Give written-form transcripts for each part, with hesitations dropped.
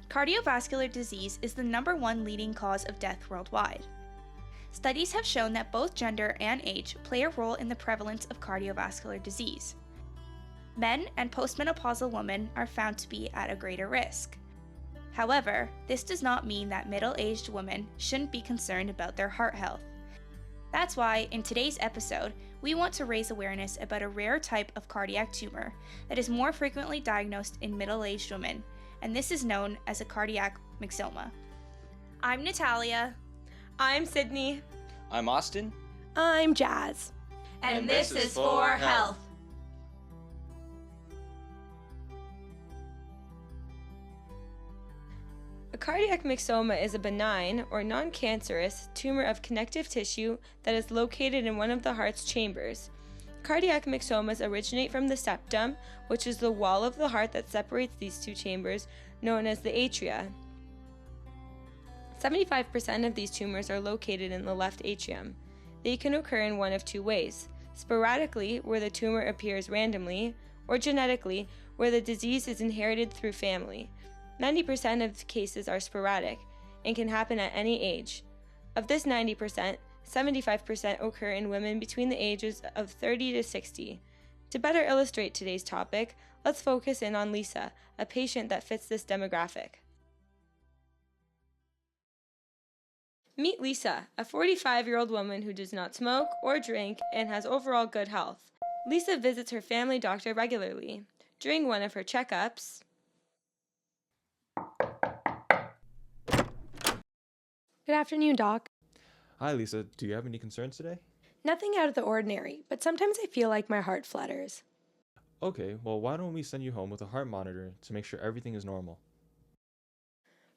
Cardiovascular disease is the #1 leading cause of death worldwide. Studies have shown that both gender and age play a role in the prevalence of cardiovascular disease. Men and postmenopausal women are found to be at a greater risk. However, this does not mean that middle-aged women shouldn't be concerned about their heart health. That's why, in today's episode, we want to raise awareness about a rare type of cardiac tumor that is more frequently diagnosed in middle-aged women, and this is known as a cardiac myxoma. I'm Natalia. I'm Sydney. I'm Austin. I'm Jazz. And this is For Health. A cardiac myxoma is a benign or non-cancerous tumor of connective tissue that is located in one of the heart's chambers. Cardiac myxomas originate from the septum, which is the wall of the heart that separates these two chambers, known as the atria. 75% of these tumors are located in the left atrium. They can occur in one of two ways: sporadically, where the tumor appears randomly, or genetically, where the disease is inherited through family. 90% of cases are sporadic and can happen at any age. Of this 90%, 75% occur in women between the ages of 30 to 60. To better illustrate today's topic, let's focus in on Lisa, a patient that fits this demographic. Meet Lisa, a 45-year-old woman who does not smoke or drink and has overall good health. Lisa visits her family doctor regularly. During one of her checkups, Good afternoon, Doc. Hi, Lisa. Do you have any concerns today? Nothing out of the ordinary, but sometimes I feel like my heart flutters. Okay, well, why don't we send you home with a heart monitor to make sure everything is normal?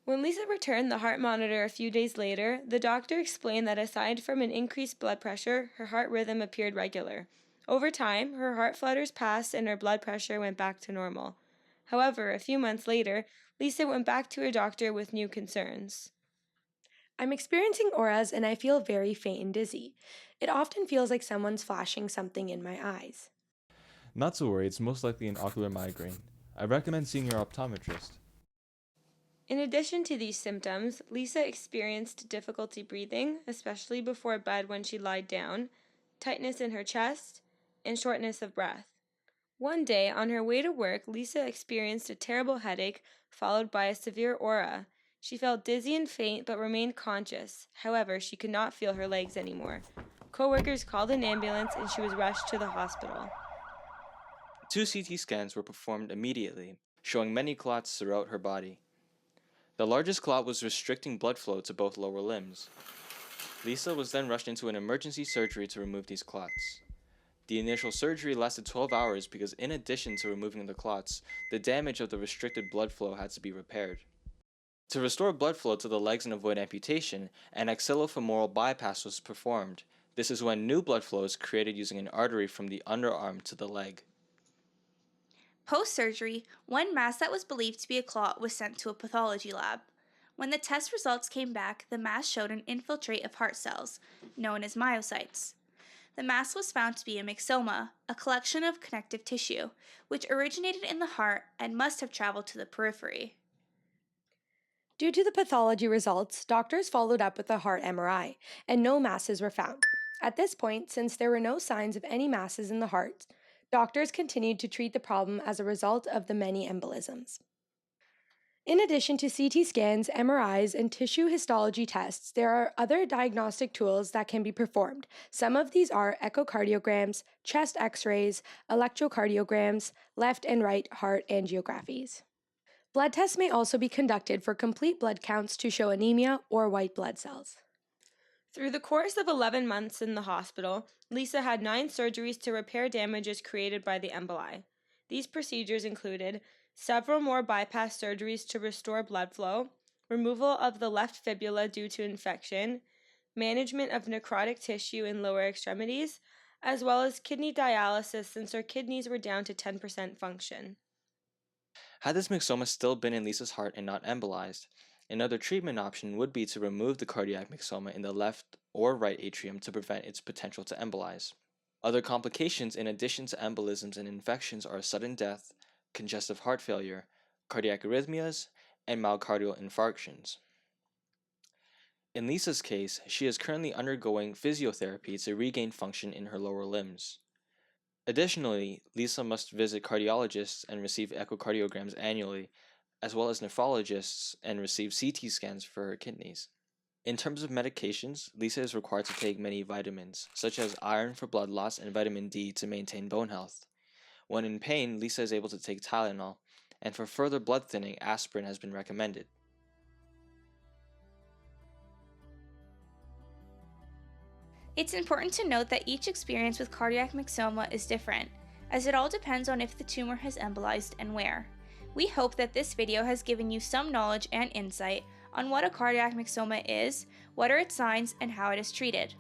when Lisa returned the heart monitor a few days later, the doctor explained that aside from an increased blood pressure, her heart rhythm appeared regular. Over time, her heart flutters passed and her blood pressure went back to normal. However, a few months later, Lisa went back to her doctor with new concerns. I'm experiencing auras and I feel very faint and dizzy. It often feels like someone's flashing something in my eyes. Not to worry, it's most likely an ocular migraine. I recommend seeing your optometrist. In addition to these symptoms, Lisa experienced difficulty breathing, especially before bed when she lied down, tightness in her chest, and shortness of breath. One day, on her way to work, Lisa experienced a terrible headache followed by a severe aura. She felt dizzy and faint but remained conscious. However, she could not feel her legs anymore. Coworkers called an ambulance and she was rushed to the hospital. 2 CT scans were performed immediately, showing many clots throughout her body. The largest clot was restricting blood flow to both lower limbs. Lisa was then rushed into an emergency surgery to remove these clots. The initial surgery lasted 12 hours because in addition to removing the clots, the damage of the restricted blood flow had to be repaired. To restore blood flow to the legs and avoid amputation, an axillofemoral bypass was performed. This is when new blood flow is created using an artery from the underarm to the leg. Post-surgery, one mass that was believed to be a clot was sent to a pathology lab. When the test results came back, the mass showed an infiltrate of heart cells, known as myocytes. The mass was found to be a myxoma, a collection of connective tissue, which originated in the heart and must have traveled to the periphery. Due to the pathology results, doctors followed up with a heart MRI, and no masses were found. At this point, since there were no signs of any masses in the heart, doctors continued to treat the problem as a result of the many embolisms. In addition to CT scans, MRIs, and tissue histology tests, there are other diagnostic tools that can be performed. Some of these are echocardiograms, chest x-rays, electrocardiograms, left and right heart angiographies. Blood tests may also be conducted for complete blood counts to show anemia or white blood cells. Through the course of 11 months in the hospital, Lisa had 9 surgeries to repair damages created by the emboli. These procedures included several more bypass surgeries to restore blood flow, removal of the left fibula due to infection, management of necrotic tissue in lower extremities, as well as kidney dialysis since her kidneys were down to 10% function. Had this myxoma still been in Lisa's heart and not embolized, another treatment option would be to remove the cardiac myxoma in the left or right atrium to prevent its potential to embolize. Other complications in addition to embolisms and infections are sudden death, congestive heart failure, cardiac arrhythmias, and myocardial infarctions. In Lisa's case, she is currently undergoing physiotherapy to regain function in her lower limbs. Additionally, Lisa must visit cardiologists and receive echocardiograms annually, as well as nephrologists and receive CT scans for her kidneys. In terms of medications, Lisa is required to take many vitamins, such as iron for blood loss and vitamin D to maintain bone health. When in pain, Lisa is able to take Tylenol, and for further blood thinning, aspirin has been recommended. It's important to note that each experience with cardiac myxoma is different, as it all depends on if the tumor has embolized and where. We hope that this video has given you some knowledge and insight on what a cardiac myxoma is, what are its signs, and how it is treated.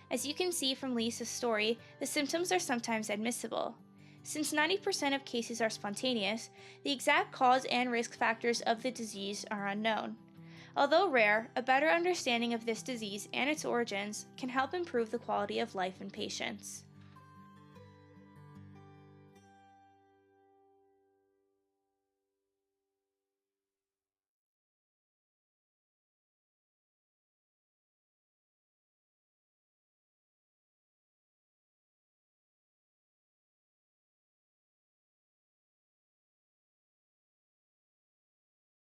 As you can see from Lisa's story, the symptoms are sometimes admissible. Since 90% of cases are spontaneous, the exact cause and risk factors of the disease are unknown. Although rare, a better understanding of this disease and its origins can help improve the quality of life in patients.